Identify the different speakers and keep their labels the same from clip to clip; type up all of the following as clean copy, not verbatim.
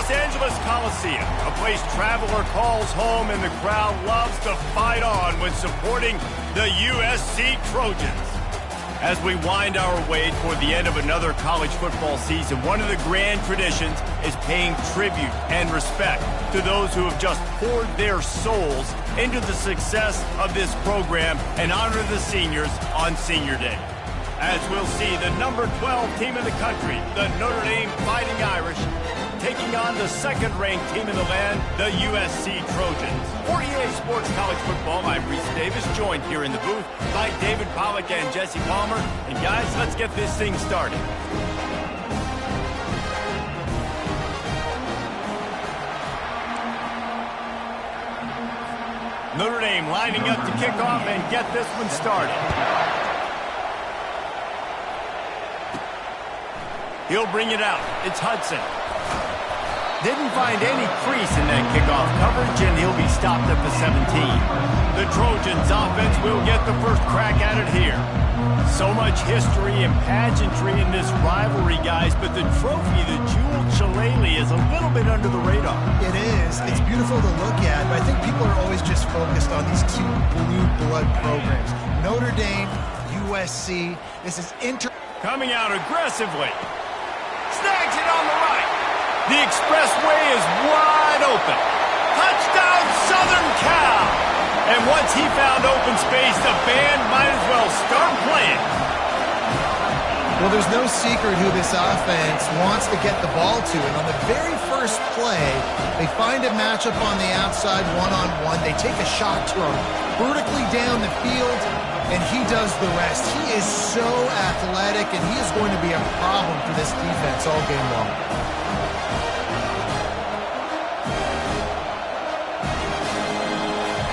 Speaker 1: Los Angeles Coliseum, a place traveler calls home and the crowd loves to fight on when supporting the USC Trojans. As we wind our way toward the end of another college football season, one of the grand traditions is paying tribute and respect to those who have just poured their souls into the success of this program and honor the seniors on Senior Day. As we'll see, the number 12 team in the country, the Notre Dame Fighting Irish, taking on the second-ranked team in the land, the USC Trojans. For EA Sports College Football, I'm Reese Davis, joined here in the booth by David Pollack and Jesse Palmer. And guys, let's get this thing started. Notre Dame lining up to kick off and get this one started. He'll bring it out. It's Hudson. Didn't find any crease in that kickoff coverage, and he'll be stopped at the 17. The Trojans offense will get the first crack at it here. So much history and pageantry in this rivalry, guys, but the trophy, the jeweled shillelagh, is a little bit under the radar. It is. It's beautiful to look at, but I think people are always just focused on these two blue blood programs. Notre Dame, USC, this is coming out aggressively. Snags it on the right. The expressway is wide open. Touchdown, Southern Cal! And once he found open space, the band might as well start playing. Well, there's no secret who this offense wants to get the ball to. And on the very first play, they find a matchup on the outside one-on-one. They take a shot to him vertically down the field, and he does the rest. He is so athletic, and he is going to be a problem for this defense all game long.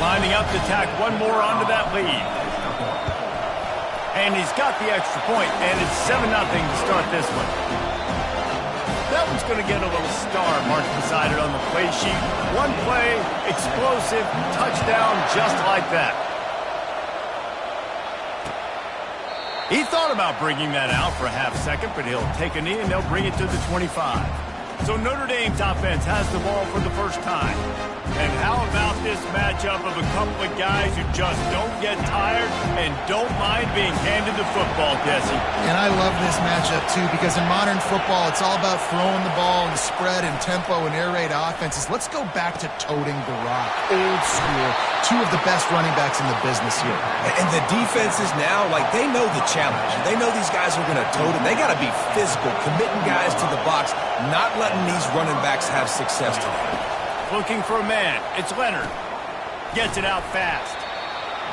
Speaker 1: Lining up to tack one more onto that lead. And he's got the extra point, and it's 7-0 to start this one. That one's going to get a little star marked beside it on the play sheet. One play, explosive, touchdown just like that. He thought about bringing that out for a half second, but he'll take a knee and they'll bring it to the 25. So Notre Dame's offense has the ball for the first time. And how about this matchup of a couple of guys who just don't get tired and don't mind being handed the football, Jesse? And I love this matchup, too, because in modern football, it's all about throwing the ball and spread and tempo and air raid offenses. Let's go back to toting the rock. Old school. Two of the best running backs in the business here.
Speaker 2: And the defenses now, they know the challenge. They know these guys are going to tote it. They got to be physical, committing guys to the box, not letting these running backs have success today.
Speaker 1: Looking for a man. It's Leonard. Gets it out fast.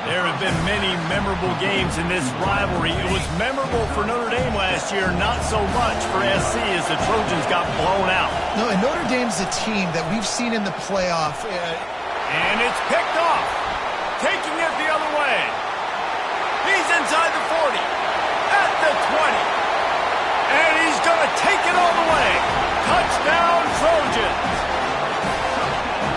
Speaker 1: There have been many memorable games in this rivalry. It was memorable for Notre Dame last year, not so much for SC as the Trojans got blown out.
Speaker 3: No, and Notre Dame's a team that we've seen in the playoff.
Speaker 1: And it's picked off. Taking it the other way. He's inside the 40. At the 20. And he's going to take it all the way. Touchdown, Trojans.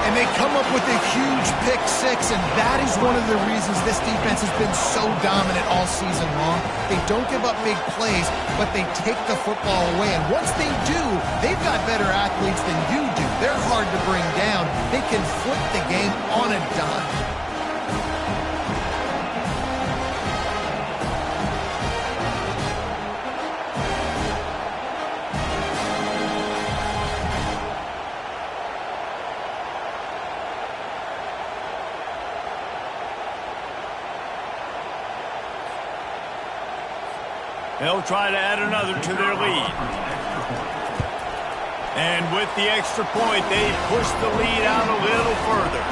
Speaker 3: And they come up with a huge pick six, and that is one of the reasons this defense has been so dominant all season long. They don't give up big plays, but they take the football away. And once they do, they've got better athletes than you do. They're hard to bring down. They can flip the game on a dime.
Speaker 1: They'll try to add another to their lead. And with the extra point, they push the lead out a little further.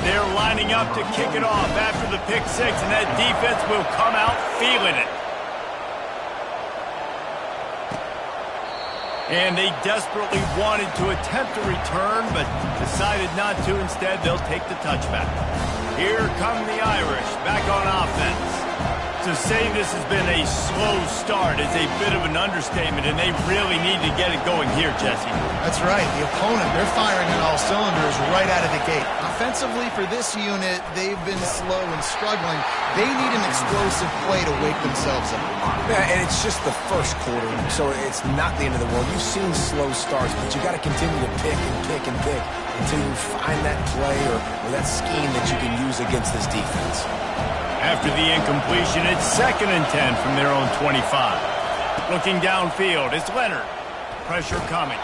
Speaker 1: They're lining up to kick it off after the pick six, and that defense will come out feeling it. And they desperately wanted to attempt a return, but decided not to. Instead, they'll take the touchback. Here come the Irish, back on offense. To say this has been a slow start is a bit of an understatement, and they really need to get it going here, Jesse.
Speaker 3: That's right. The opponent, they're firing on all cylinders right out of the gate. Offensively for this unit, they've been slow and struggling. They need an explosive play to wake themselves up.
Speaker 2: Yeah, and it's just the first quarter, so it's not the end of the world. You've seen slow starts, but you got to continue to pick and pick and pick until you find that play or that scheme that you can use against this defense.
Speaker 1: After the incompletion, it's 2nd and 10 from their own 25. Looking downfield, it's Leonard. Pressure coming.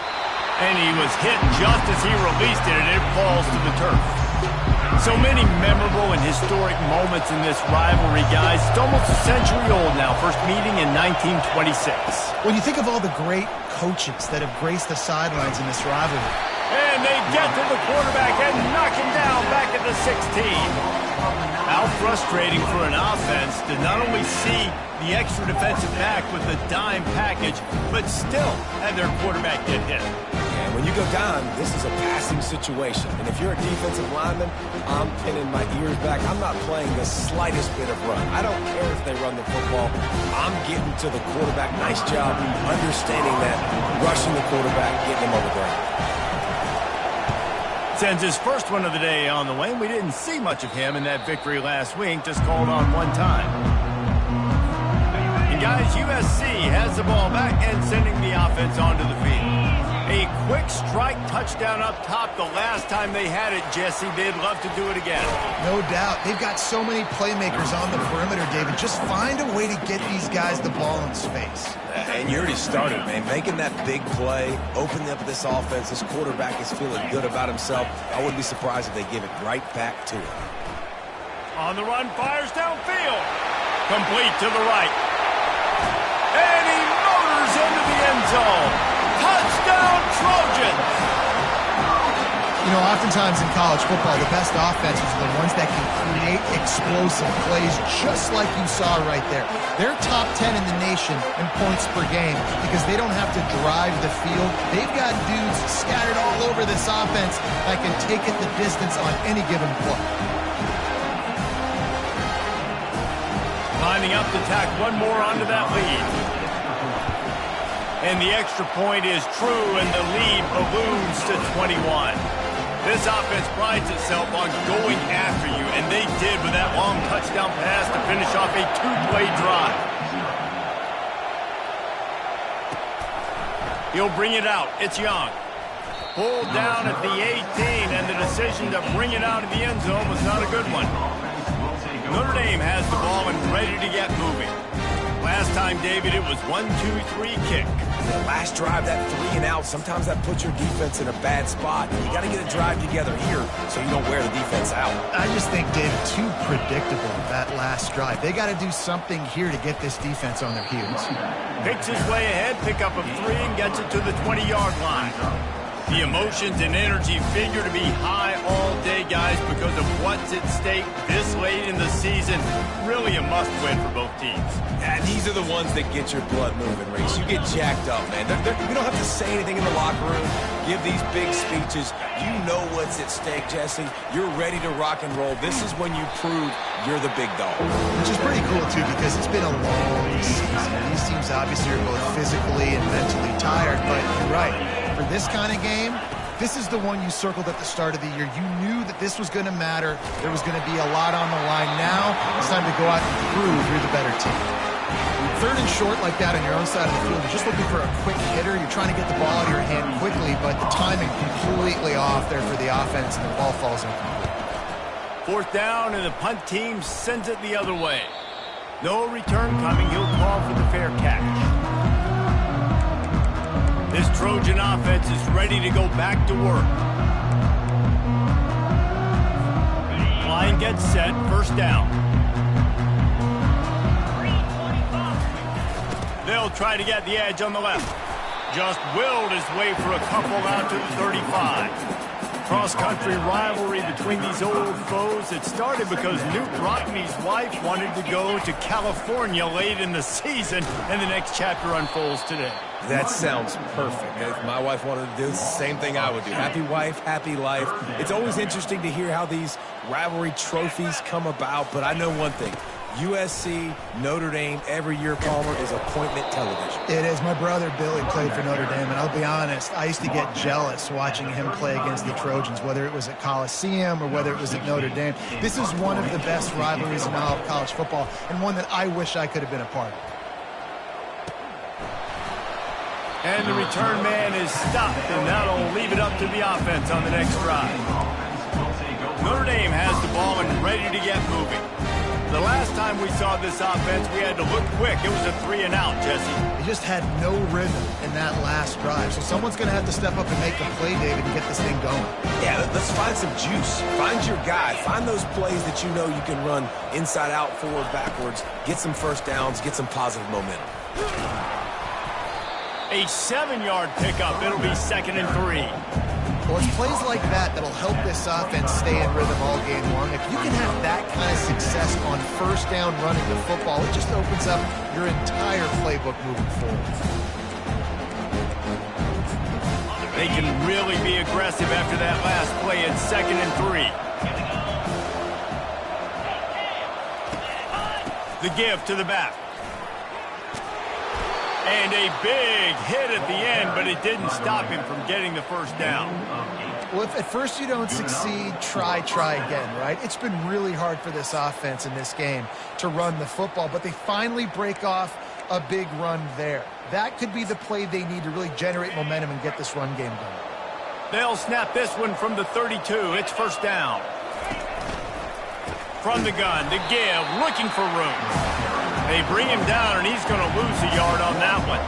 Speaker 1: And he was hit just as he released it, and it falls to the turf. So many memorable and historic moments in this rivalry, guys. It's almost a century old now. First meeting in 1926.
Speaker 3: When you think of all the great coaches that have graced the sidelines in this rivalry.
Speaker 1: And they get to the quarterback and knock him down back at the 16. How frustrating for an offense to not only see the extra defensive back with the dime package, but still have their quarterback get hit.
Speaker 2: And when you go down, this is a passing situation. And if you're a defensive lineman, I'm pinning my ears back. I'm not playing the slightest bit of run. I don't care if they run the football. I'm getting to the quarterback. Nice job understanding that, rushing the quarterback, getting him on the ground.
Speaker 1: Sends his first one of the day on the way. We didn't see much of him in that victory last week, just called on one time. And guys, USC has the ball back and sending the offense onto the field. A quick strike touchdown up top the last time they had it, Jesse. They'd love to do it again.
Speaker 3: No doubt. They've got so many playmakers on the perimeter, David. Just find a way to get these guys the ball in space.
Speaker 2: And you already started, man. Making that big play, opening up this offense. This quarterback is feeling good about himself. I wouldn't be surprised if they give it right back to him.
Speaker 1: On the run, fires downfield. Complete to the right. And he motors into the end zone. Touchdown, Trojans!
Speaker 3: You know, oftentimes in college football, the best offenses are the ones that can create explosive plays, just like you saw right there. They're top 10 in the nation in points per game because they don't have to drive the field. They've got dudes scattered all over this offense that can take it the distance on any given play.
Speaker 1: Lining up to tack one more onto that lead. And the extra point is true, and the lead balloons to 21. This offense prides itself on going after you, and they did with that long touchdown pass to finish off a two-play drive. He'll bring it out. It's Young. Pulled down at the 18, and the decision to bring it out of the end zone was not a good one. Notre Dame has the ball and ready to get moving. Last time, David, it was 1-2-3 kick.
Speaker 2: The last drive, that 3 and out, sometimes that puts your defense in a bad spot. And you got to get a drive together here so you don't wear the defense out.
Speaker 3: I just think, David, too predictable, that last drive. They got to do something here to get this defense on their heels.
Speaker 1: Picks his way ahead, pick up a 3, and gets it to the 20-yard line. The emotions and energy figure to be high all day, guys, because of what's at stake this late in the season. Really a must-win for both teams.
Speaker 2: Yeah, these are the ones that get your blood moving, Reese. You get jacked up, man. You don't have to say anything in the locker room, give these big speeches. You know what's at stake, Jesse. You're ready to rock and roll. This is when you prove you're the big dog.
Speaker 3: Which is pretty cool, too, because it's been a long season. These teams obviously are both physically and mentally tired, but you're right. For this kind of game, this is the one you circled at the start of the year. You knew that this was going to matter. There was going to be a lot on the line. Now it's time to go out and prove you're the better team. 3rd and short like that on your own side of the field, you're just looking for a quick hitter. You're trying to get the ball out of your hand quickly, but the timing completely off there for the offense, and the ball falls incomplete. 4th down, and the punt team sends it the other way. No return coming. He'll call for the fair catch. This Trojan offense is ready to go back to work. Line gets set, 1st down. They'll try to get the edge on the left. Just willed his way for a couple out to the 35. Cross-country rivalry between these old foes. It started because Newt Rockney's wife wanted to go to California late in the season, and the next chapter unfolds today.
Speaker 2: That sounds perfect. If my wife wanted to do the same thing I would do. Happy wife, happy life. It's always interesting to hear how these rivalry trophies come about, but I know one thing. USC, Notre Dame, every year, Palmer, is appointment television.
Speaker 3: It is. My brother Billy played for Notre Dame, and I'll be honest, I used to get jealous watching him play against the Trojans, whether it was at Coliseum or whether it was at Notre Dame. This is one of the best rivalries in all of college football, and one that I wish I could have been a part of.
Speaker 1: And the return man is stopped, and that'll leave it up to the offense on the next drive. Notre Dame has the ball and ready to get moving. The last time we saw this offense, we had to look quick. It was a 3-and-out, Jesse.
Speaker 3: They just had no rhythm in that last drive. So someone's going to have to step up and make the play, David, and get this thing going.
Speaker 2: Yeah, let's find some juice. Find your guy. Find those plays that you know you can run inside out, forward, backwards. Get some first downs. Get some positive momentum.
Speaker 1: A 7-yard pickup. It'll be 2nd and 3.
Speaker 3: Well, it's plays like that that'll help this offense stay in rhythm all game long. If you can have that kind of success on first down running the football, it just opens up your entire playbook moving forward.
Speaker 1: They can really be aggressive after that last play. It's 2nd and 3. The give to the back. And a big hit at the end, but it didn't stop him from getting the first down.
Speaker 3: Well, if at first you don't succeed, try again, right? It's been really hard for this offense in this game to run the football, but they finally break off a big run there. That could be the play they need to really generate momentum and get this run game going.
Speaker 1: They'll snap this one from the 32. It's first down. From the gun, the give, looking for room. They bring him down, and he's going to lose a yard on that one.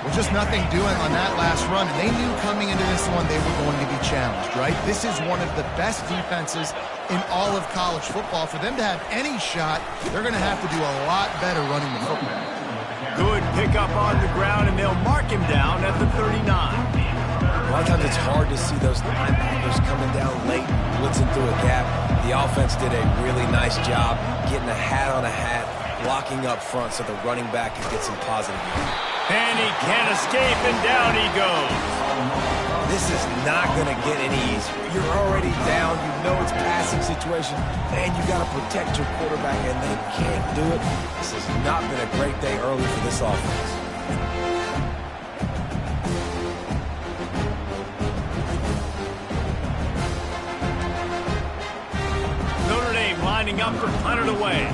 Speaker 3: Well, just nothing doing on that last run, and they knew coming into this one they were going to be challenged, right? This is one of the best defenses in all of college football. For them to have any shot, they're going to have to do a lot better running the football.
Speaker 1: Good pickup on the ground, and they'll mark him down at the 39.
Speaker 2: A lot of times it's hard to see those linebackers coming down late, blitzing through a gap. The offense did a really nice job getting a hat on a hat, blocking up front so the running back can get some positive use.
Speaker 1: And he can't escape, and down he goes.
Speaker 2: This is not going to get any easier. You're already down. You know it's a passing situation, and you got to protect your quarterback, and they can't do it. This has not been a great day early for this offense.
Speaker 1: Notre Dame lining up for punt it away.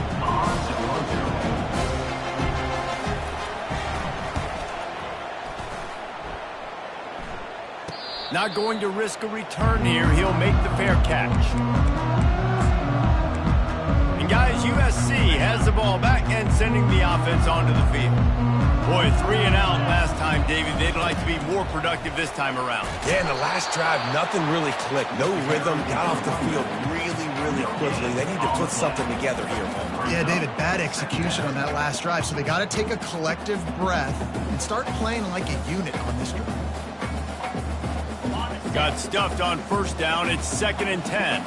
Speaker 1: Not going to risk a return here. He'll make the fair catch. And guys, USC has the ball back and sending the offense onto the field. Boy, 3-and-out last time, David. They'd like to be more productive this time around.
Speaker 2: Yeah, in the last drive, nothing really clicked. No rhythm. Got off the field really quickly. They need to put something together here, Homer.
Speaker 3: Yeah, David, bad execution on that last drive. So they got to take a collective breath and start playing like a unit on this drive.
Speaker 1: Got stuffed on first down. It's 2nd and 10.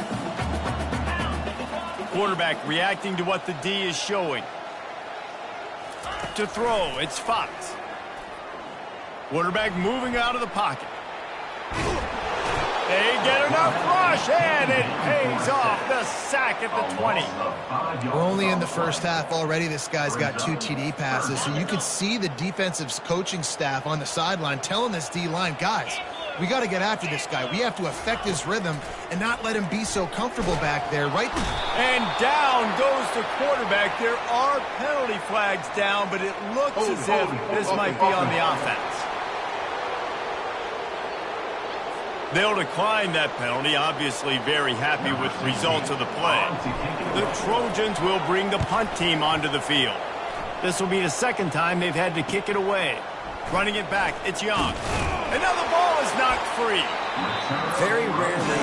Speaker 1: Quarterback reacting to what the D is showing. To throw, it's Fox. Quarterback moving out of the pocket. They get enough rush, and it pays off. The sack at the 20.
Speaker 3: We're only in the first half already. This guy's got 2 TD passes, so you could see the defensive coaching staff on the sideline telling this D-line, guys, we got to get after this guy. We have to affect his rhythm and not let him be so comfortable back there, right?
Speaker 1: And down goes the quarterback. There are penalty flags down, but it looks as if this might be on the offense. They'll decline that penalty, obviously very happy with the results of the play. The Trojans will bring the punt team onto the field. This will be the second time they've had to kick it away. Running it back, it's Young. And now the ball is knocked free.
Speaker 2: Very rarely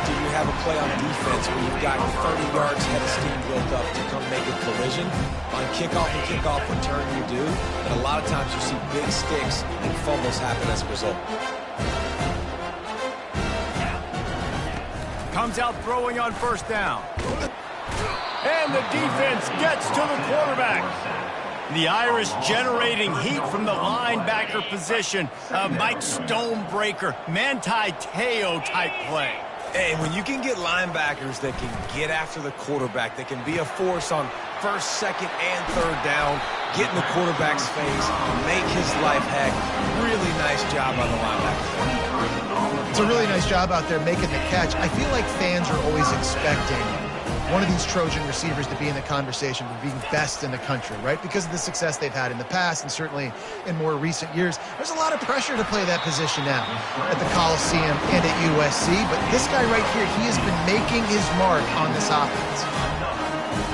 Speaker 2: do you have a play on defense where you've got 30 yards head of steam built up to come make a collision. On kickoff and kickoff return you do, but a lot of times you see big sticks and fumbles happen as a result.
Speaker 1: Comes out throwing on first down. And the defense gets to the quarterback. The Irish generating heat from the linebacker position. A Mike Stonebreaker, Manti Te'o type play.
Speaker 2: And when you can get linebackers that can get after the quarterback, that can be a force on first, second, and third down, get in the quarterback's face, make his life heck. Really nice job on the linebacker.
Speaker 3: It's a really nice job out there making the catch. I feel like fans are always expecting one of these Trojan receivers to be in the conversation for being best in the country, right? Because of the success they've had in the past and certainly in more recent years. There's a lot of pressure to play that position now at the Coliseum and at USC. But this guy right here, he has been making his mark on this offense.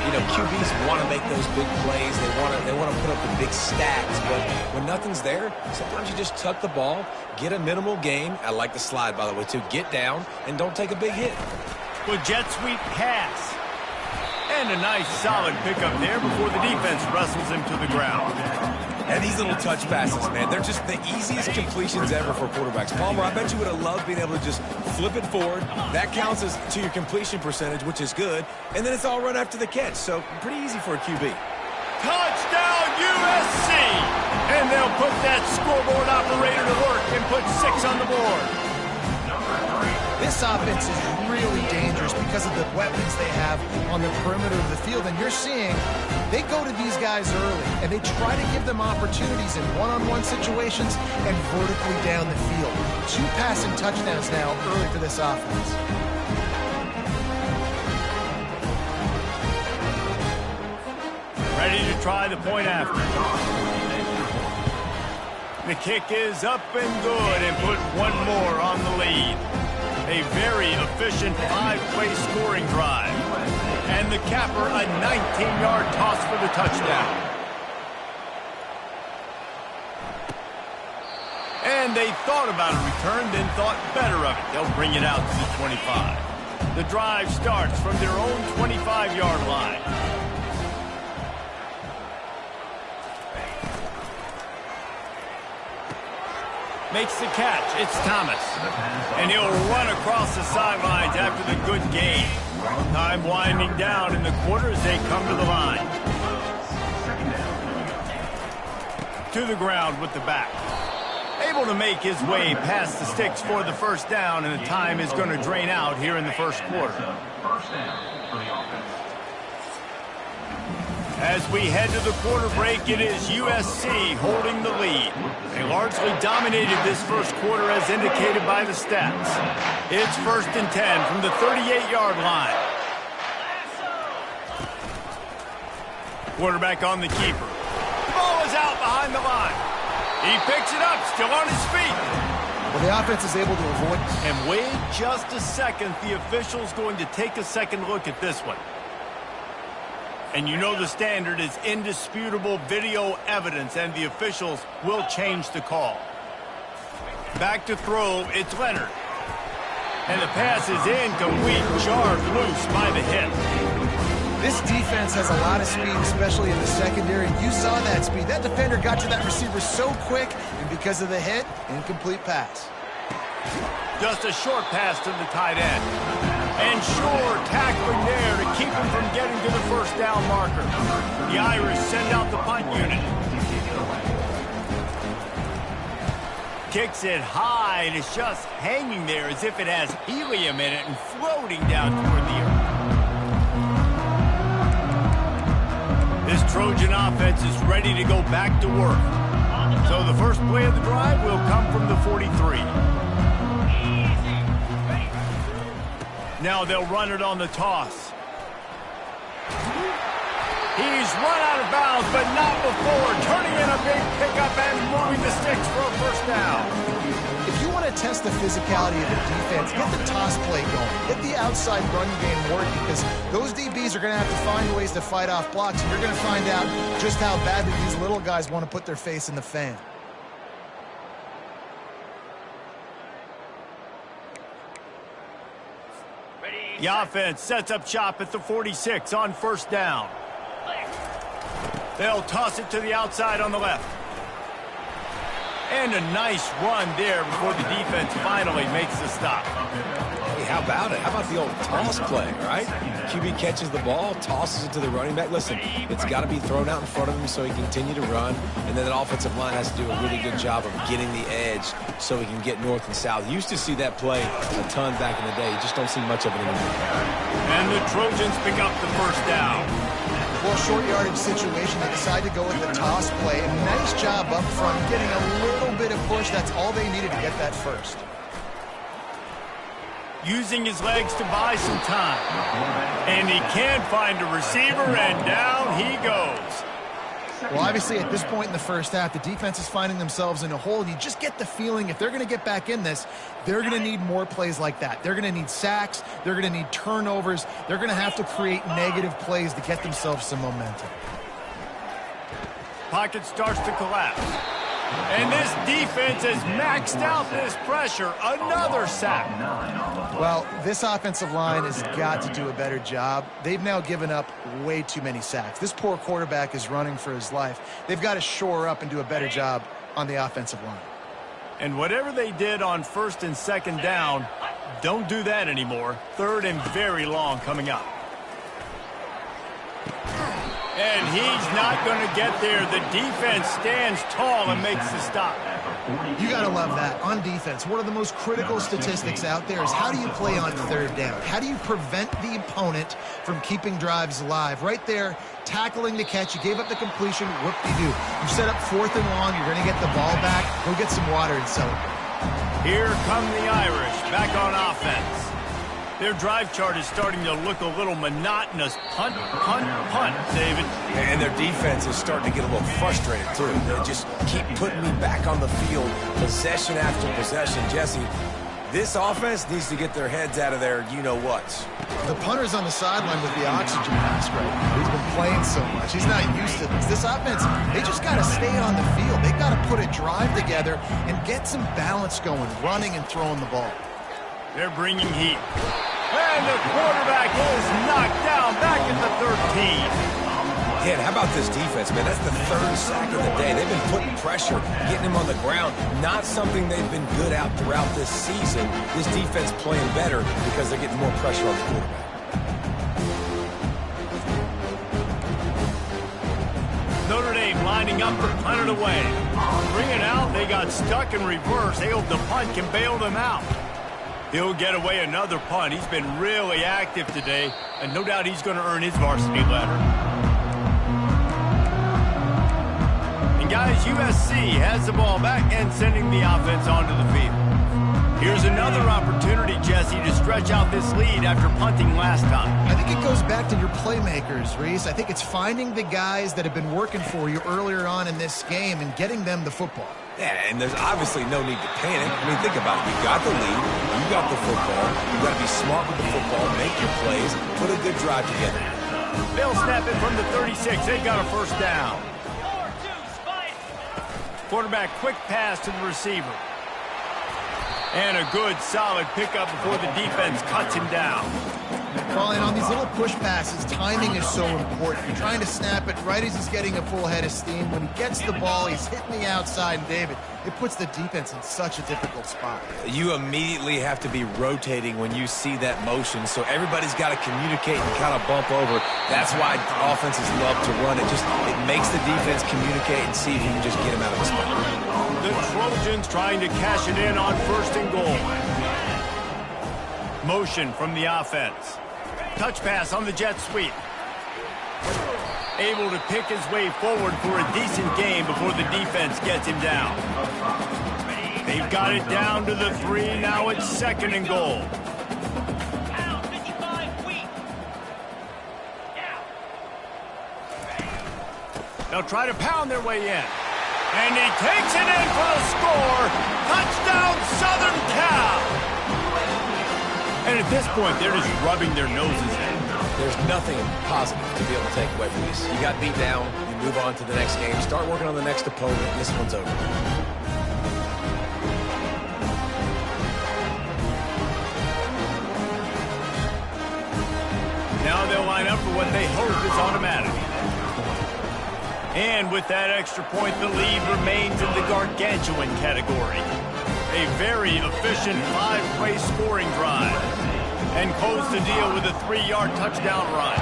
Speaker 2: You know, QBs want to make those big plays. They want to put up the big stats. But when nothing's there, sometimes you just tuck the ball, get a minimal gain. I like the slide, by the way, too. Get down and don't take a big hit.
Speaker 1: Good jet sweep pass. And a nice solid pickup there before the defense wrestles him to the ground.
Speaker 2: And these little touch passes, man, they're just the easiest completions ever for quarterbacks. Palmer, I bet you would have loved being able to just flip it forward. That counts as to your completion percentage, which is good. And then it's all run after the catch, so pretty easy for a QB.
Speaker 1: Touchdown USC! And they'll put that scoreboard operator to work and put 6 on the board.
Speaker 3: This offense is really dangerous because of the weapons they have on the perimeter of the field. And you're seeing they go to these guys early, and they try to give them opportunities in one-on-one situations and vertically down the field. 2 passing touchdowns now early for this offense.
Speaker 1: Ready to try the point after. The kick is up and good and put one more on the lead. A very efficient 5-play scoring drive. And the capper, a 19-yard toss for the touchdown. And they thought about a return, then thought better of it. They'll bring it out to the 25. The drive starts from their own 25-yard line. Makes the catch. It's Thomas. And he'll run across the sidelines after the good gain. Time winding down in the quarter as they come to the line. To the ground with the back. Able to make his way past the sticks for the first down, and the time is going to drain out here in the first quarter. As we head to the quarter break, it is USC holding the lead. They largely dominated this first quarter as indicated by the stats. It's 1st and 10 from the 38-yard line. Quarterback on the keeper. The ball is out behind the line. He picks it up, still on his feet.
Speaker 3: Well, the offense is able to avoid.
Speaker 1: And wait just a second. The official's going to take a second look at this one. And you know the standard is indisputable video evidence, and the officials will change the call. Back to throw, it's Leonard. And the pass is incomplete, jarred loose by the hit.
Speaker 3: This defense has a lot of speed, especially in the secondary. You saw that speed. That defender got to that receiver so quick, and because of the hit, incomplete pass.
Speaker 1: Just a short pass to the tight end. And sure, tackling there to keep him from getting to the first down marker. The Irish send out the punt unit. Kicks it high, and it's just hanging there as if it has helium in it and floating down toward the earth. This Trojan offense is ready to go back to work. So the first play of the drive will come from the 43. Now they'll run it on the toss. He's run out of bounds, but not before. Turning in a big pickup and moving the sticks for a first down.
Speaker 3: If you want to test the physicality of the defense, get the toss play going. Get the outside run game working, because those DBs are going to have to find ways to fight off blocks, and you're going to find out just how badly these little guys want to put their face in the fan.
Speaker 1: The offense sets up shop at the 46 on first down. They'll toss it to the outside on the left. And a nice run there before the defense finally makes the stop.
Speaker 2: Hey, how about it? How about the old toss play, right? QB catches the ball, tosses it to the running back. Listen, it's got to be thrown out in front of him so he can continue to run, and then that offensive line has to do a really good job of getting the edge so he can get north and south. You used to see that play a ton back in the day. You just don't see much of it anymore.
Speaker 1: And the Trojans pick up the first down.
Speaker 3: Well, short yardage situation, they decide to go with the toss play. And nice job up front, getting a little bit of push. That's all they needed to get that first.
Speaker 1: Using his legs to buy some time. And he can't find a receiver, and down he goes.
Speaker 3: Well, obviously, at this point in the first half, the defense is finding themselves in a hole. And you just get the feeling if they're going to get back in this, they're going to need more plays like that. They're going to need sacks. They're going to need turnovers. They're going to have to create negative plays to get themselves some momentum.
Speaker 1: Pocket starts to collapse. And this defense has maxed out this pressure. Another sack.
Speaker 3: Well, this offensive line has got to do a better job. They've now given up way too many sacks. This poor quarterback is running for his life. They've got to shore up and do a better job on the offensive line.
Speaker 1: And whatever they did on first and second down, don't do that anymore. Third and very long coming up. And he's not going to get there. The defense stands tall and makes the stop.
Speaker 3: You got to love that. On defense, one of the most critical statistics out there is how do you play on third down? How do you prevent the opponent from keeping drives alive? Right there, tackling the catch. You gave up the completion. Whoop-de-doo. You set up fourth and long. You're going to get the ball back. Go get some water and celebrate.
Speaker 1: Here come the Irish back on offense. Their drive chart is starting to look a little monotonous. Punt, punt, punt, David.
Speaker 2: And their defense is starting to get a little frustrated, too. They just keep putting me back on the field, possession after possession. Jesse, this offense needs to get their heads out of their you-know-whats.
Speaker 3: The punter's on the sideline with the oxygen mask right now. He's been playing so much. He's not used to this. This offense, they just got to stay on the field. They've got to put a drive together and get some balance going, running and throwing the ball.
Speaker 1: They're bringing heat. And the quarterback is knocked down back at the 13.
Speaker 2: Yeah, and how about this defense, man? That's the third sack of the day. They've been putting pressure, getting him on the ground. Not something they've been good at throughout this season. This defense playing better because they're getting more pressure on the quarterback.
Speaker 1: Notre Dame lining up to punt it away. Bring it out. They got stuck in reverse. They hope the punt can bail them out. He'll get away another punt. He's been really active today, and no doubt he's going to earn his varsity letter. And guys, USC has the ball back and sending the offense onto the field. Here's another opportunity, Jesse, to stretch out this lead after punting last time.
Speaker 3: I think it goes back to your playmakers, Reese. I think it's finding the guys that have been working for you earlier on in this game and getting them the football.
Speaker 2: Yeah, and there's obviously no need to panic. I mean, think about it. You got the lead. You got the football. You got to be smart with the football, make your plays, put a good drive together.
Speaker 1: They'll snap it from the 36. They got a first down. Quarterback, quick pass to the receiver. And a good, solid pickup before the defense cuts him down.
Speaker 3: Well, and on these little push passes, timing is so important. You're trying to snap it right as he's getting a full head of steam. When he gets the ball, he's hitting the outside, and David, it puts the defense in such a difficult spot.
Speaker 2: You immediately have to be rotating when you see that motion, so everybody's got to communicate and kind of bump over. That's why offenses love to run. It makes the defense communicate and see if you can just get him out of the spot.
Speaker 1: The Trojans trying to cash it in on first and goal. Motion from the offense. Touch pass on the jet sweep. Able to pick his way forward for a decent game before the defense gets him down. They've got it down to the 3. Now it's second and goal. They'll try to pound their way in. And he takes it in for the score. Touchdown, Southern Cal. And at this point, they're just rubbing their noses in.
Speaker 2: There's nothing positive to be able to take away from this. You got beat down, you move on to the next game, start working on the next opponent, and this one's over.
Speaker 1: Now they'll line up for what they hope is automatic. And with that extra point, the lead remains in the gargantuan category. A very efficient 5-play scoring drive. And close the deal with a 3-yard touchdown run.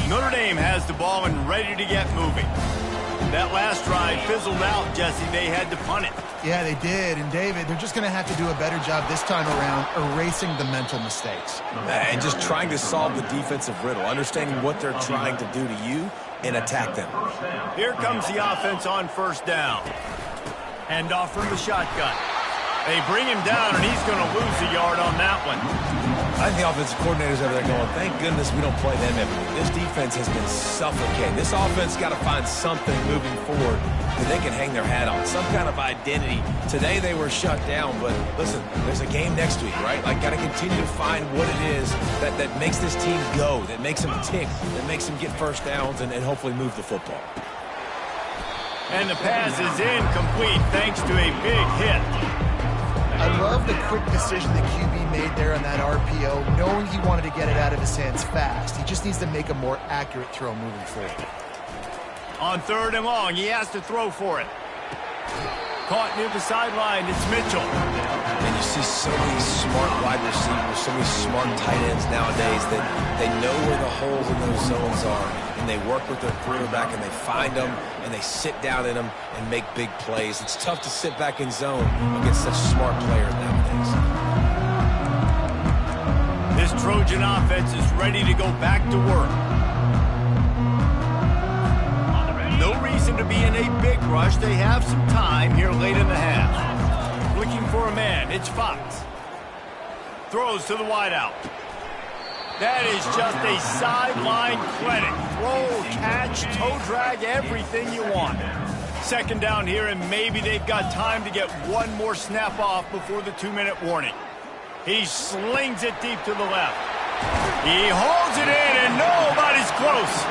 Speaker 1: Notre Dame has the ball and ready to get moving. That last drive fizzled out, Jesse. They had to punt it.
Speaker 3: Yeah, they did. And, David, they're just going to have to do a better job this time around erasing the mental mistakes.
Speaker 2: And just trying to solve the defensive riddle, understanding what they're trying to do to you and attack them.
Speaker 1: Here comes the offense on first down. Hand off from the shotgun. They bring him down, and he's going to lose a yard on that one.
Speaker 2: I think the offensive coordinators over there going, thank goodness we don't play them every week. This defense has been suffocating. This offense got to find something moving forward that they can hang their hat on, some kind of identity. Today they were shut down, but listen, there's a game next week, right? Like, got to continue to find what it is that makes this team go, that makes them tick, that makes them get first downs and hopefully move the football.
Speaker 1: And the pass is incomplete thanks to a big hit.
Speaker 3: I love the quick decision the QB made there on that RPO, knowing he wanted to get it out of his hands fast. He just needs to make a more accurate throw moving forward.
Speaker 1: On 3rd and long, he has to throw for it. Caught near the sideline, it's Mitchell.
Speaker 2: And you see so many smart wide receivers, so many smart tight ends nowadays that they know where the holes in those zones are, and they work with their quarterback, and they find them, and they sit down in them and make big plays. It's tough to sit back in zone against such smart players nowadays.
Speaker 1: This Trojan offense is ready to go back to work. No reason to be in a big rush. They have some time here late in the half. Looking for a man. It's Fox. Throws to the wideout. That is just a sideline clinic. Throw, catch, toe drag, everything you want. 2nd down here, and maybe they've got time to get one more snap off before the 2-minute warning. He slings it deep to the left. He holds it in, and nobody's close.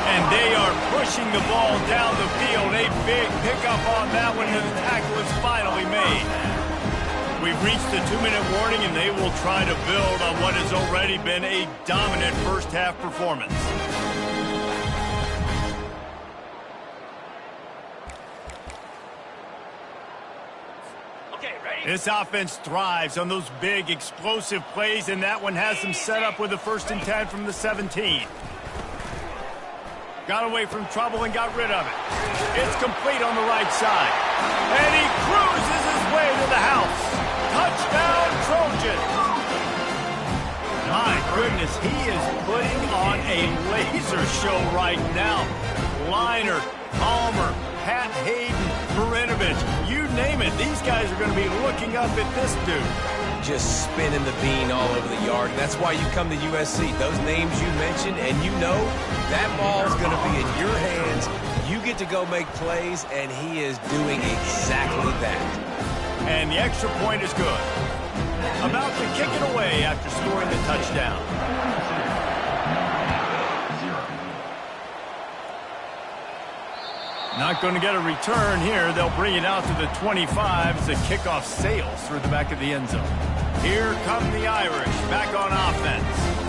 Speaker 1: And they are pushing the ball down the field. A big pickup on that one, and the tackle is finally made. We've reached the 2-minute warning, and they will try to build on what has already been a dominant first-half performance. This offense thrives on those big, explosive plays, and that one has them set up with a 1st and 10 from the 17. Got away from trouble and got rid of it. It's complete on the right side. And he cruises his way to the house. Touchdown, Trojans. My goodness, he is putting on a laser show right now. Liner, Palmer, Pat Hayden, Marinovich, you name it. These guys are going to be looking up at this dude.
Speaker 2: Just spinning the bean all over the yard. And that's why you come to USC. Those names you mentioned, and you know that ball's going to be in your hands. You get to go make plays, and he is doing exactly that.
Speaker 1: And the extra point is good. About to kick it away after scoring the touchdown. Not going to get a return here. They'll bring it out to the 25 as the kickoff sails through the back of the end zone. Here come the Irish back on offense.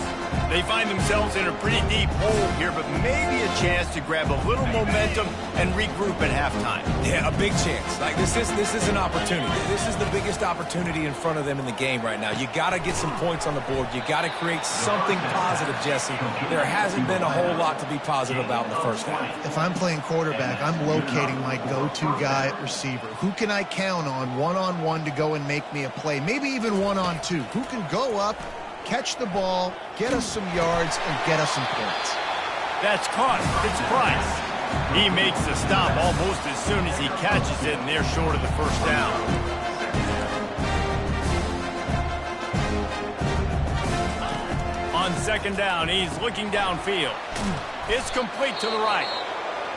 Speaker 1: They find themselves in a pretty deep hole here, but maybe a chance to grab a little momentum and regroup at halftime.
Speaker 2: Yeah, a big chance. Like, this is an opportunity. This is the biggest opportunity in front of them in the game right now. You got to get some points on the board. You got to create something positive, Jesse. There hasn't been a whole lot to be positive about in the first half.
Speaker 3: If I'm playing quarterback, I'm locating my go-to guy at receiver. Who can I count on one-on-one to go and make me a play? Maybe even one-on-two. Who can go up, catch the ball, get us some yards, and get us some points?
Speaker 1: That's caught. It's Price. He makes the stop almost as soon as he catches it, and they're short of the first down. On 2nd down, he's looking downfield. It's complete to the right.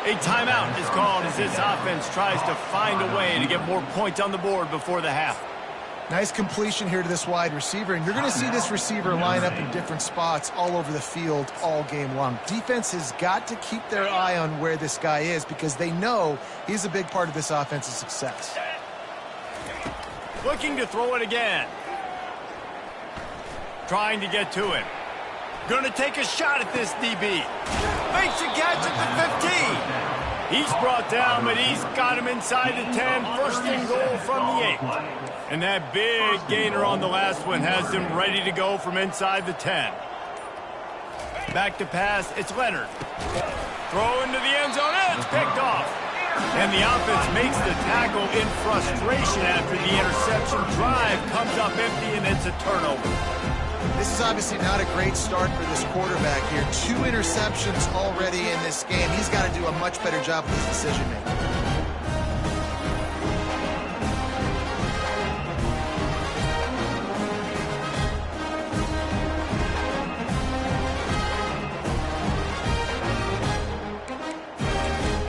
Speaker 1: A timeout is called as this offense tries to find a way to get more points on the board before the half.
Speaker 3: Nice completion here to this wide receiver, and you're going to see this receiver line up in different spots all over the field all game long. Defense has got to keep their eye on where this guy is because they know he's a big part of this offense's success.
Speaker 1: Looking to throw it again. trying to get to him. Going to take a shot at this DB. Makes a catch at the 15. He's brought down, but he's got him inside the 10. First and goal from the 8. And that big gainer on the last one has him ready to go from inside the 10. Back to pass, it's Leonard. Throw into the end zone, it's picked off. And the offense makes the tackle in frustration after the interception. Drive comes up empty, and it's a turnover.
Speaker 3: This is obviously not a great start for this quarterback here. 2 interceptions already in this game. He's got to do a much better job with his decision-making.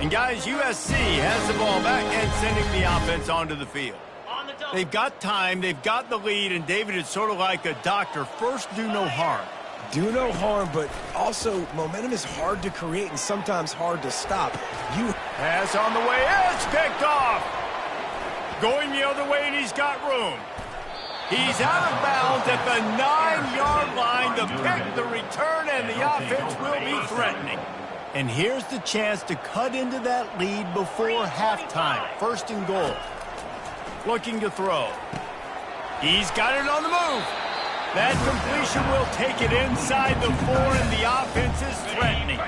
Speaker 1: And guys, USC has the ball back and sending the offense onto the field. They've got time, they've got the lead, and David, it's sort of like a doctor. First, do no harm.
Speaker 2: Do no harm, but also momentum is hard to create and sometimes hard to stop.
Speaker 1: Pass on the way, it's picked off. Going the other way, and he's got room. He's out of bounds at the 9-yard line. The pick, the return, and the offense will be threatening. And here's the chance to cut into that lead before halftime. First and goal. Looking to throw. He's got it on the move. That completion will take it inside the 4, and the offense is threatening.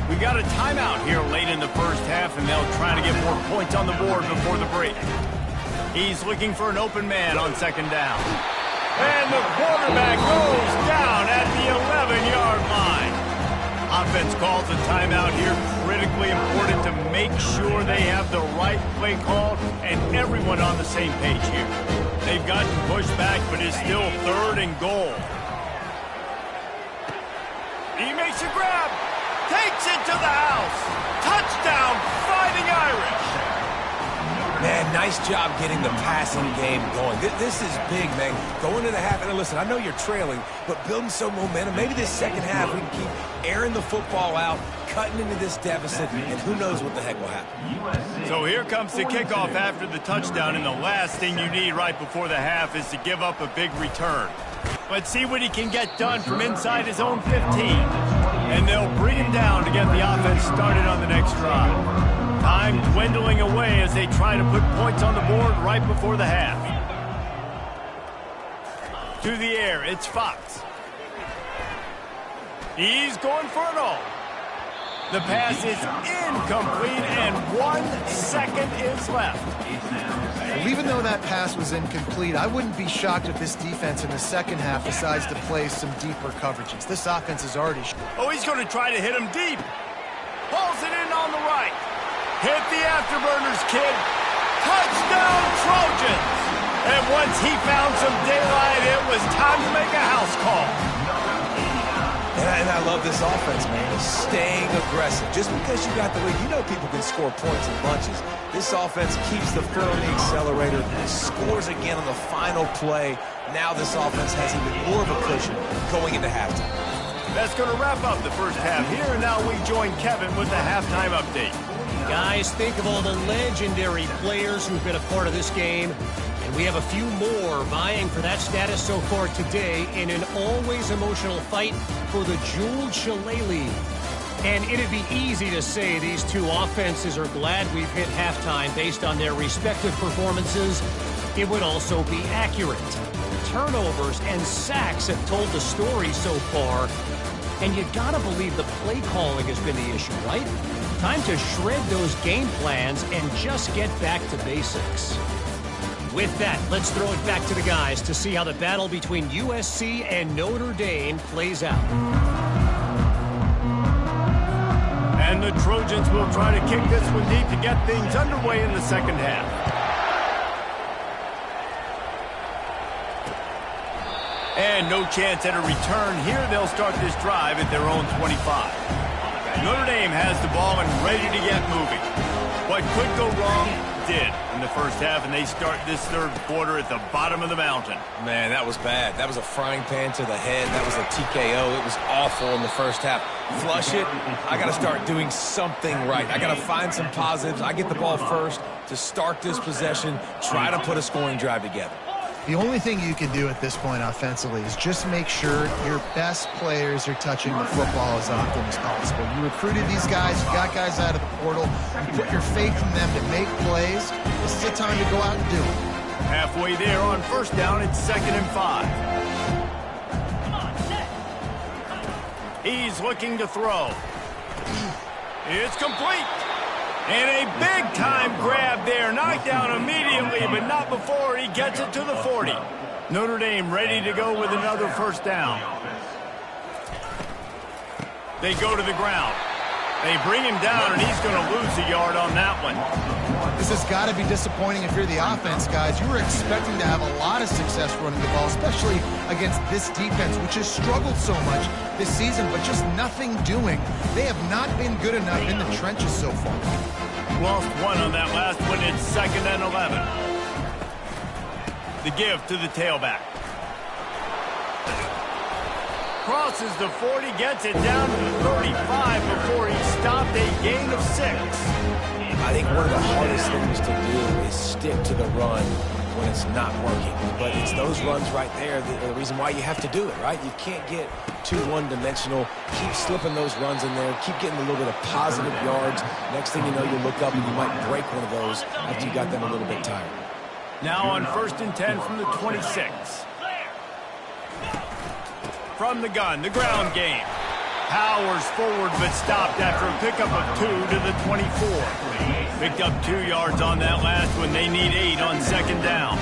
Speaker 1: We got a timeout here late in the first half, and they'll try to get more points on the board before the break. He's looking for an open man on second down. And the quarterback goes down at the 11-yard line. Offense calls a timeout here. Critically important to make sure they have the right play call and everyone on the same page here. They've gotten pushed back, but it's still 3rd and goal. He makes a grab. Takes it to the house. Touchdown, Fighting Irish.
Speaker 2: Man, nice job getting the passing game going. This is big, man. Going into the half, and listen, I know you're trailing, but building some momentum. Maybe this second half we can keep airing the football out, cutting into this deficit, and who knows what the heck will happen.
Speaker 1: So here comes the kickoff after the touchdown, and the last thing you need right before the half is to give up a big return. Let's see what he can get done from inside his own 15. And they'll bring him down to get the offense started on the next drive. Time dwindling away as they try to put points on the board right before the half. To the air, it's Fox. He's going for it all. The pass is incomplete, and 1 second is left.
Speaker 3: Well, even though that pass was incomplete, I wouldn't be shocked if this defense in the second half decides to play some deeper coverages. This offense is already...
Speaker 1: Oh, he's going to try to hit him deep. Pulls it in on the right. Hit the afterburners, kid. Touchdown, Trojans. And once he found some daylight, it was time to make a house call.
Speaker 2: And I love this offense, man. Staying aggressive. Just because you got the lead, you know people can score points in bunches. This offense keeps the foot on the accelerator, scores again on the final play. Now this offense has even more of a cushion going into halftime.
Speaker 1: That's going to wrap up the first half here, and now we join Kevin with the halftime update.
Speaker 4: Guys, think of all the legendary players who've been a part of this game. And we have a few more vying for that status so far today in an always emotional fight for the jeweled shillelagh. And it'd be easy to say these two offenses are glad we've hit halftime based on their respective performances. It would also be accurate. Turnovers and sacks have told the story so far. And you gotta believe the play calling has been the issue, right? Time to shred those game plans and just get back to basics. With that, let's throw it back to the guys to see how the battle between USC and Notre Dame plays out.
Speaker 1: And the Trojans will try to kick this one deep to get things underway in the second half. And no chance at a return here. They'll start this drive at their own 25. Notre Dame has the ball and ready to get moving. What could go wrong did in the first half, and they start this third quarter at the bottom of the mountain.
Speaker 2: Man, that was bad. That was a frying pan to the head. That was a TKO. It was awful in the first half. Flush it. I got to start doing something right. I got to find some positives. I get the ball first to start this possession, try to put a scoring drive together.
Speaker 3: The only thing you can do at this point offensively is just make sure your best players are touching the football as often as possible. You recruited these guys, you got guys out of the portal, you put your faith in them to make plays. This is the time to go out and do it.
Speaker 1: Halfway there on first down, it's 2nd and 5. He's looking to throw. It's complete. And a big-time grab there. Knocked down immediately, but not before he gets it to the 40. Notre Dame ready to go with another first down. They go to the ground. They bring him down, and he's going to lose a yard on that one.
Speaker 3: This has got to be disappointing if you're the offense, guys. You were expecting to have a lot of success running the ball, especially against this defense, which has struggled so much this season, but just nothing doing. They have not been good enough in the trenches so far.
Speaker 1: Lost one on that last one. It's 2nd and 11. The give to the tailback. Crosses the 40, gets it down to the 35 before he stopped, a gain of 6.
Speaker 2: I think one of the hardest things to do is stick to the run when it's not working. But it's those runs right there that are the reason why you have to do it, right? You can't get too one-dimensional. Keep slipping those runs in there. Keep getting a little bit of positive yards. Next thing you know, you look up and you might break one of those after you got them a little bit tired.
Speaker 1: Now on 1st and 10 from the 26. From the gun, the ground game. Powers forward, but stopped after a pickup of 2 to the 24. Picked up 2 yards on that last one. They need 8 on 2nd down.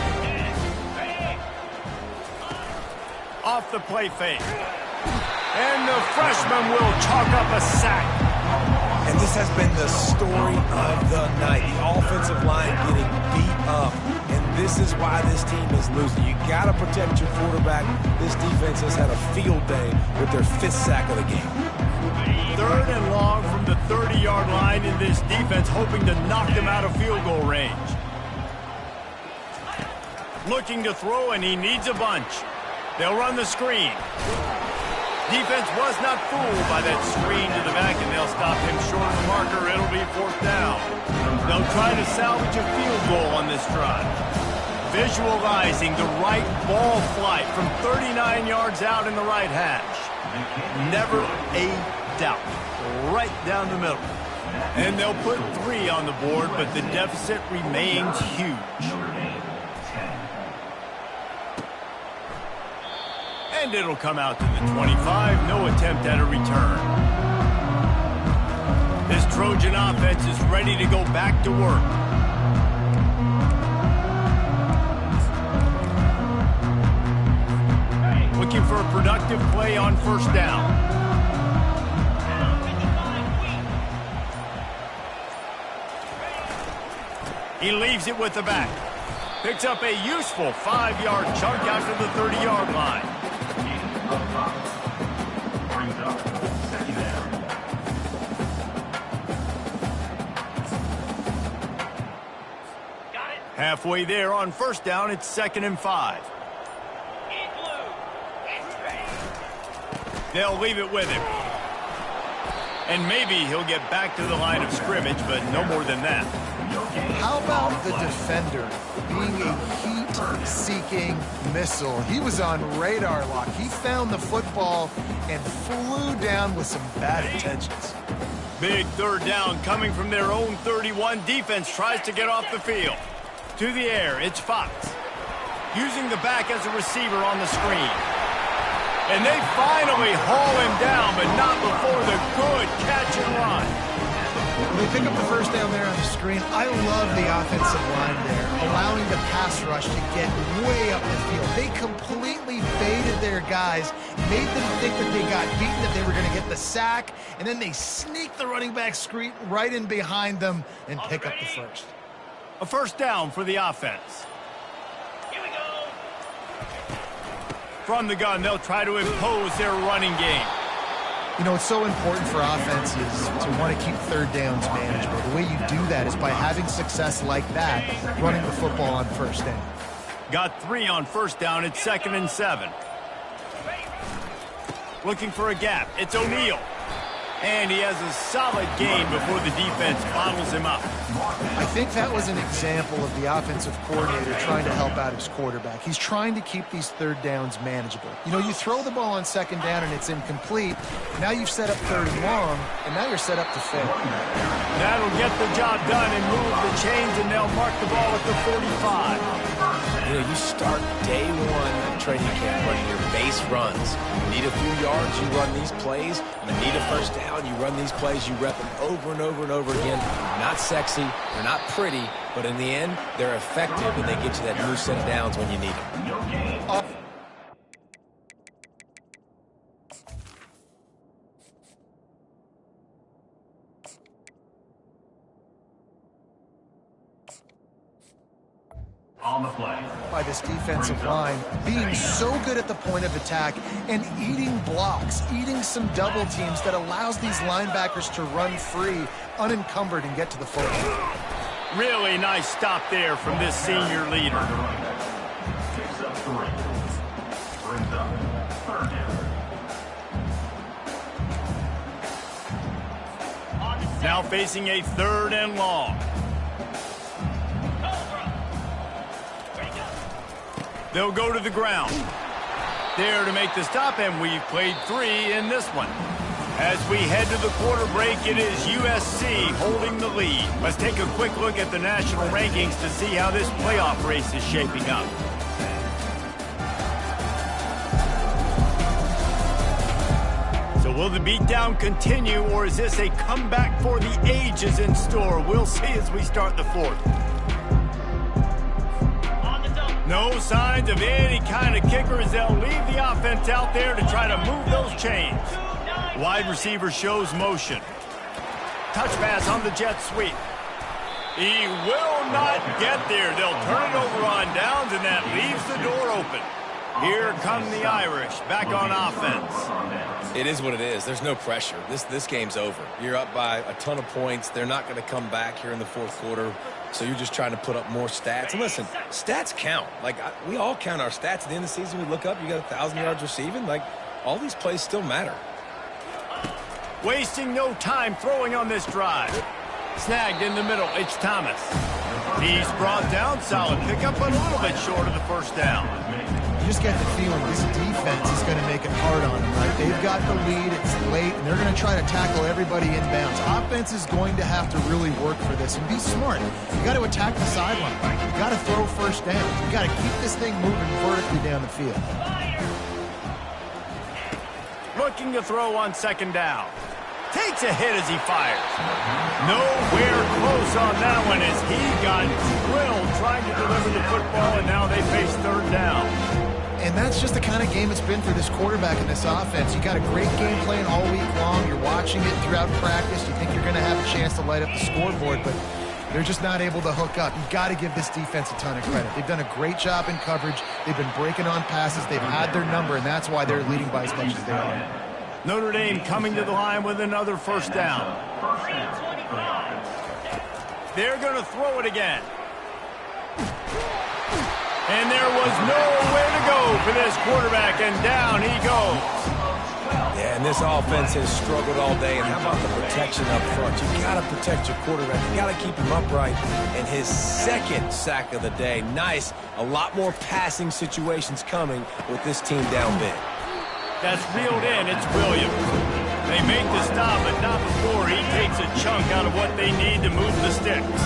Speaker 1: Off the play fake. And the freshman will chalk up a sack.
Speaker 2: And this has been the story of the night. The offensive line getting beat up. And this is why this team is losing. You got to protect your quarterback. This defense has had a field day with their 5th sack of the game.
Speaker 1: 3rd and long from the 30-yard line in this defense, hoping to knock them out of field goal range. Looking to throw, and he needs a bunch. They'll run the screen. Defense was not fooled by that screen to the back, and they'll stop him short of the marker. It'll be 4th down. They'll try to salvage a field goal on this drive. Visualizing the right ball flight from 39 yards out in the right hash. Never a doubt. Right down the middle. And they'll put 3 on the board, but the deficit remains huge. And it'll come out to the 25. No attempt at a return. This Trojan offense is ready to go back to work. Looking for a productive play on first down. He leaves it with the back. Picks up a useful 5-yard chunk out to the 30-yard line. Halfway there on first down, it's 2nd and 5. They'll leave it with him. And maybe he'll get back to the line of scrimmage, but no more than that.
Speaker 3: How about the defender being a heat-seeking missile? He was on radar lock. He found the football and flew down with some bad intentions.
Speaker 1: Big 3rd down coming from their own 31. Defense tries to get off the field. To the air, it's Fox. Using the back as a receiver on the screen. And they finally haul him down, but not before the good catch and run.
Speaker 3: When they pick up the first down there on the screen, I love the offensive line there, allowing the pass rush to get way up the field. They completely baited their guys, made them think that they got beaten, that they were going to get the sack, and then they sneak the running back screen right in behind them and pick up the first.
Speaker 1: A first down for the offense.
Speaker 4: Here we go.
Speaker 1: From the gun, they'll try to impose their running game.
Speaker 3: You know, it's so important for offenses to want to keep 3rd downs manageable. The way you do that is by having success like that, running the football on first down.
Speaker 1: Got 3 on first down. It's 2nd and 7. Looking for a gap. It's O'Neal. And he has a solid game before the defense bottles him up.
Speaker 3: I think that was an example of the offensive coordinator trying to help out his quarterback. He's trying to keep these third downs manageable. You know, you throw the ball on second down and it's incomplete. Now you've set up third and long, and now you're set up to fail.
Speaker 1: That'll get the job done and move the chains, and they'll mark the ball at the 45.
Speaker 2: You know, you start day one of training camp running your base runs. You need a few yards, you run these plays. You need a first down, you run these plays. You rep them over and over and over again. Not sexy, they're not pretty, but in the end, they're effective, and they get you that new set of downs when you need them.
Speaker 5: On the play.
Speaker 3: By this defensive line, being so good at the point of attack and eating blocks, eating some double teams that allows these linebackers to run free, unencumbered, and get to the football.
Speaker 1: Really nice stop there from this senior leader.
Speaker 5: Picks up 3. Brings up 3rd down.
Speaker 1: Now facing a 3rd and long. They'll go to the ground. There to make the stop, and we've played 3 in this one. As we head to the quarter break, it is USC holding the lead. Let's take a quick look at the national rankings to see how this playoff race is shaping up. So will the beatdown continue, or is this a comeback for the ages in store? We'll see as we start the 4th. No signs of any kind of kickers. They'll leave the offense out there to try to move those chains. Wide receiver shows motion. Touch pass on the jet sweep. He will not get there. They'll turn it over on downs, and that leaves the door open. Here come the Irish back on offense.
Speaker 2: It is what it is. There's no pressure. This game's over. You're up by a ton of points. They're not going to come back here in the 4th quarter. So you're just trying to put up more stats. And listen, stats count. Like, we all count our stats. At the end of the season, we look up, you got 1,000 yards receiving. Like, all these plays still matter.
Speaker 1: Wasting no time throwing on this drive. Snagged in the middle. It's Thomas. He's brought down. Solid pickup, but a little bit short of the first down.
Speaker 3: You just get the feeling this defense is going to make it hard on them, right? They've got the lead, it's late, and they're going to try to tackle everybody inbounds. Offense is going to have to really work for this and be smart. You got to attack the sideline. You got to throw first down. You got to keep this thing moving vertically down the field.
Speaker 1: Looking to throw on 2nd down. Takes a hit as he fires. Nowhere close on that one as he got drilled trying to deliver the football, and now they face 3rd down.
Speaker 3: And that's just the kind of game it's been for this quarterback and this offense. You got a great game plan all week long. You're watching it throughout practice. You think you're going to have a chance to light up the scoreboard, but they're just not able to hook up. You've got to give this defense a ton of credit. They've done a great job in coverage. They've been breaking on passes. They've had their number, and that's why they're leading by as much as they are.
Speaker 1: Notre Dame coming to the line with another 1st down. They're going to throw it again. And there was nowhere to go for this quarterback, and down he goes.
Speaker 2: Yeah, and this offense has struggled all day. And how about the protection up front? You got to protect your quarterback. You got to keep him upright. And his 2nd sack of the day. Nice. A lot more passing situations coming with this team down big.
Speaker 1: That's reeled in. It's Williams. They make the stop, but not before he takes a chunk out of what they need to move the sticks.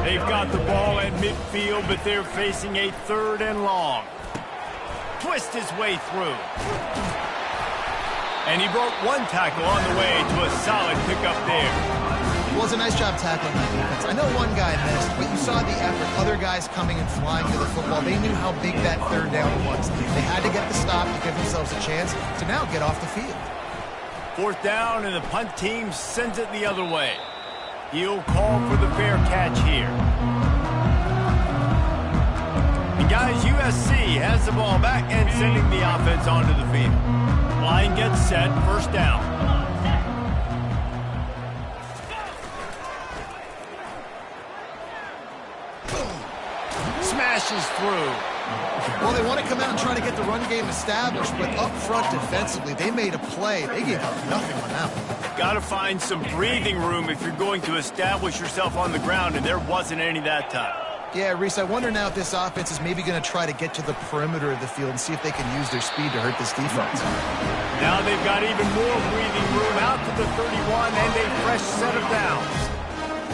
Speaker 1: They've got the ball at midfield, but they're facing a 3rd and long. Twist his way through. And he broke one tackle on the way to a solid pickup there.
Speaker 3: Well, it's a nice job tackling that defense. I know one guy missed, but you saw the effort. Other guys coming and flying to the football. They knew how big that 3rd down was. They had to get the stop to give themselves a chance to now get off the field.
Speaker 1: 4th down, and the punt team sends it the other way. He'll call for the fair catch here. And guys, USC has the ball back and sending the offense onto the field. Line gets set, 1st down. Smashes through.
Speaker 3: Well, they want to come out and try to get the run game established, but up front defensively, they made a play. They gave up nothing on that one.
Speaker 1: Got to find some breathing room if you're going to establish yourself on the ground, and there wasn't any that time.
Speaker 3: Yeah, Reese, I wonder now if this offense is maybe going to try to get to the perimeter of the field and see if they can use their speed to hurt this defense.
Speaker 1: Now they've got even more breathing room out to the 31 and a fresh set of downs.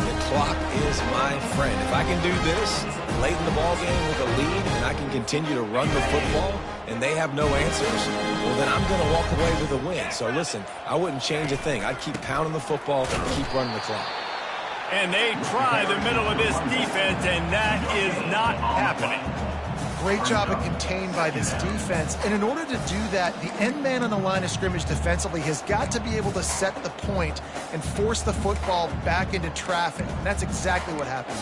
Speaker 2: The clock is my friend. If I can do this late in the ball game with a lead and I can continue to run the football and they have no answers, well, then I'm going to walk away with a win. So listen, I wouldn't change a thing. I'd keep pounding the football and keep running the clock.
Speaker 1: And they try the middle of this defense, and that is not happening.
Speaker 3: Great job of contained by this defense. And in order to do that, the end man on the line of scrimmage defensively has got to be able to set the point and force the football back into traffic. And that's exactly what happened.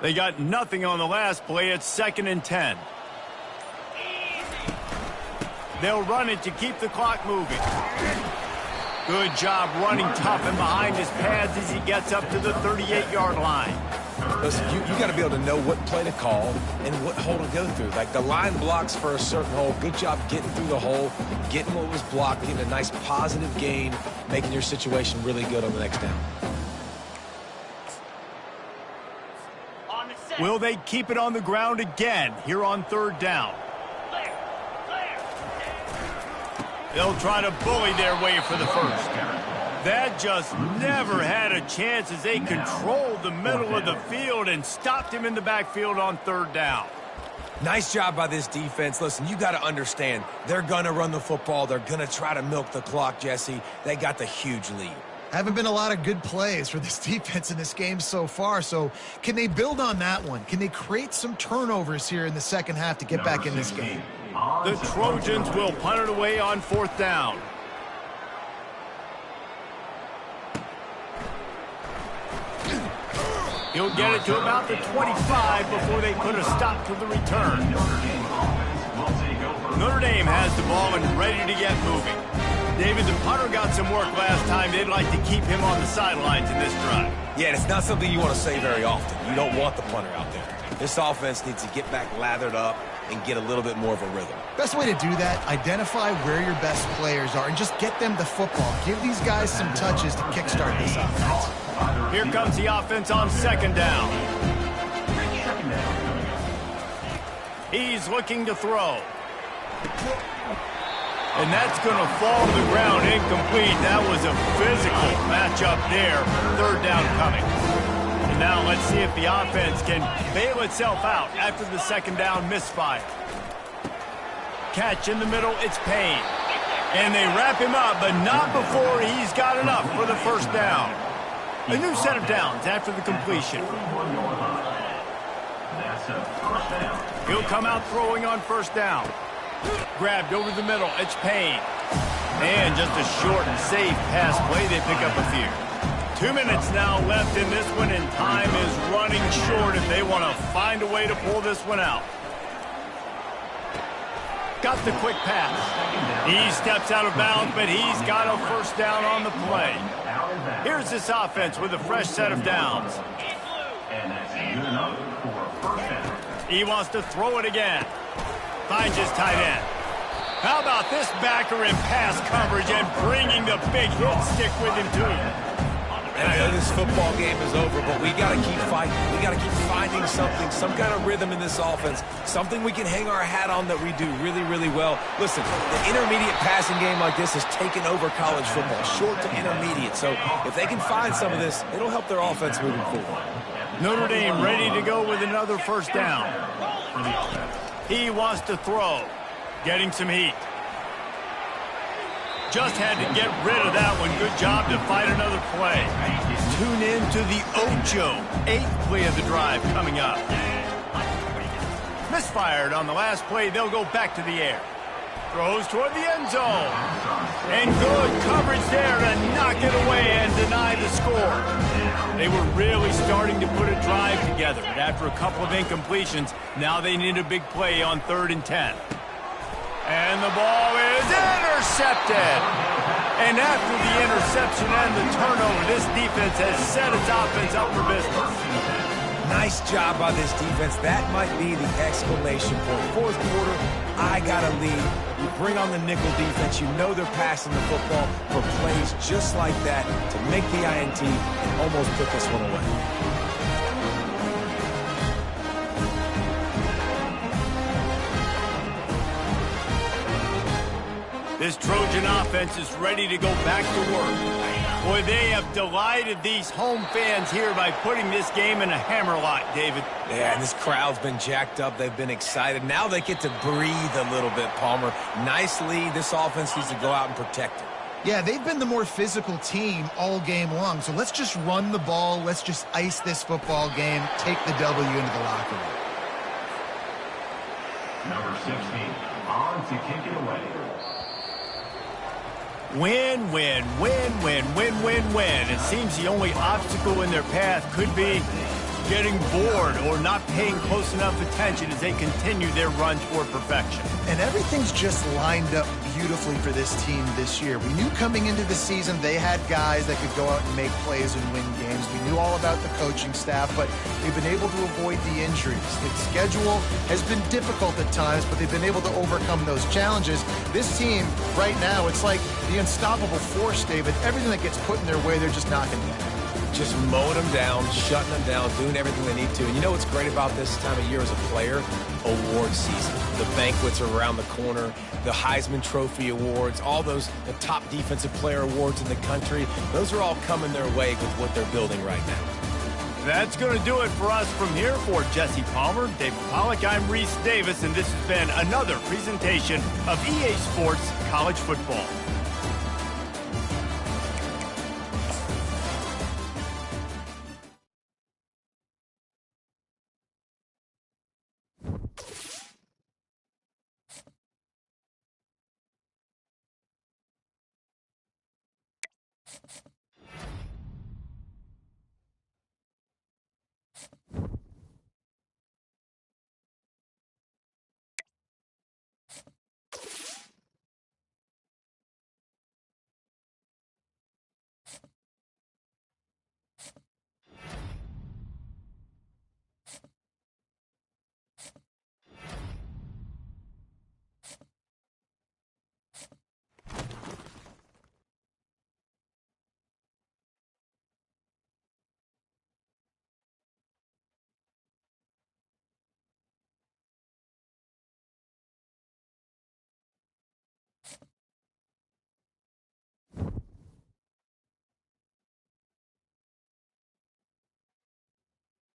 Speaker 1: They got nothing on the last play. It's 2nd and 10. They'll run it to keep the clock moving. Good job running tough and behind his pads as he gets up to the 38-yard line.
Speaker 2: Listen, you got to be able to know what play to call and what hole to go through. Like the line blocks for a certain hole. Good job getting through the hole, getting what was blocked, getting a nice positive gain, making your situation really good on the next down.
Speaker 1: Will they keep it on the ground again here on 3rd down? They'll try to bully their way for the first. That just never had a chance as they controlled the middle of the field and stopped him in the backfield on 3rd down.
Speaker 2: Nice job by this defense. Listen, you got to understand, they're going to run the football. They're going to try to milk the clock, Jesse. They got the huge lead.
Speaker 3: Haven't been a lot of good plays for this defense in this game so far, so can they build on that one? Can they create some turnovers here in the second half to get back in this game?
Speaker 1: The Trojans will punt it away on 4th down. He'll get it to about the 25 before they put a stop to the return. Notre Dame has the ball and ready to get moving. David, the punter got some work last time. They'd like to keep him on the sidelines in this drive.
Speaker 2: Yeah, and it's not something you want to say very often. You don't want the punter out there. This offense needs to get back lathered up and get a little bit more of a rhythm.
Speaker 3: Best way to do that, identify where your best players are and just get them the football. Give these guys some touches to kickstart this offense.
Speaker 1: Here comes the offense on 2nd down. He's looking to throw. And that's going to fall to the ground incomplete. That was a physical matchup there. 3rd down coming. And now let's see if the offense can bail itself out after the 2nd down misfire. Catch in the middle, it's Payne. And they wrap him up, but not before he's got enough for the 1st down. A new set of downs after the completion. He'll come out throwing on 1st down. Grabbed over the middle, it's Payne. And just a short and safe pass play, they pick up a few. 2 minutes now left in this one, and time is running short if they want to find a way to pull this one out. Got the quick pass. He steps out of bounds, but he's got a 1st down on the play. Here's this offense with a fresh set of downs.
Speaker 5: And that's good enough for 1st down.
Speaker 1: He wants to throw it again. Finds his tight end. How about this backer in pass coverage and bringing the big hit stick with him too?
Speaker 2: And I know this football game is over, but we got to keep fighting. We got to keep finding something, some kind of rhythm in this offense, something we can hang our hat on that we do really, really well. Listen, the intermediate passing game like this has taken over college football, short to intermediate. So if they can find some of this, it'll help their offense moving forward.
Speaker 1: Notre Dame ready to go with another 1st down. He wants to throw. Getting some heat. Just had to get rid of that one. Good job to fight another play. Tune in to the Ocho. 8th play of the drive coming up. Misfired on the last play. They'll go back to the air. Throws toward the end zone. And good coverage there to knock it away and deny the score. They were really starting to put a drive together, but after a couple of incompletions, now they need a big play on 3rd and 10. And the ball is intercepted. And after the interception and the turnover, this defense has set its offense up for business.
Speaker 2: Nice job by this defense. That might be the exclamation point. Fourth quarter, I got a lead. You bring on the nickel defense. You know they're passing the football for plays just like that to make the INT and almost put this one away.
Speaker 1: This Trojan offense is ready to go back to work. Boy, they have delighted these home fans here by putting this game in a hammerlock, David.
Speaker 2: Yeah, and this crowd's been jacked up. They've been excited. Now they get to breathe a little bit, Palmer. Nice lead. This offense needs to go out and protect it.
Speaker 3: Yeah, they've been the more physical team all game long. So let's just run the ball. Let's just ice this football game. Take the W into the locker room.
Speaker 5: Number 16, on to kick it away.
Speaker 1: Win, win, win, win, win, win, win. It seems the only obstacle in their path could be getting bored or not paying close enough attention as they continue their run toward perfection.
Speaker 3: And everything's just lined up beautifully for this team this year. We knew coming into the season they had guys that could go out and make plays and win games. We knew all about the coaching staff, but they've been able to avoid the injuries. The schedule has been difficult at times, but they've been able to overcome those challenges. This team, right now, it's like the unstoppable force, David. Everything that gets put in their way, they're just knocking down.
Speaker 2: Just mowing them down, shutting them down, doing everything they need to. And you know what's great about this time of year as a player? Award season. The banquets are around the corner, the Heisman Trophy awards, all those, the top defensive player awards in the country. Those are all coming their way with what they're building right now.
Speaker 1: That's going to do it for us from here. For Jesse Palmer, David Pollack, I'm Reese Davis, and this has been another presentation of EA Sports College Football.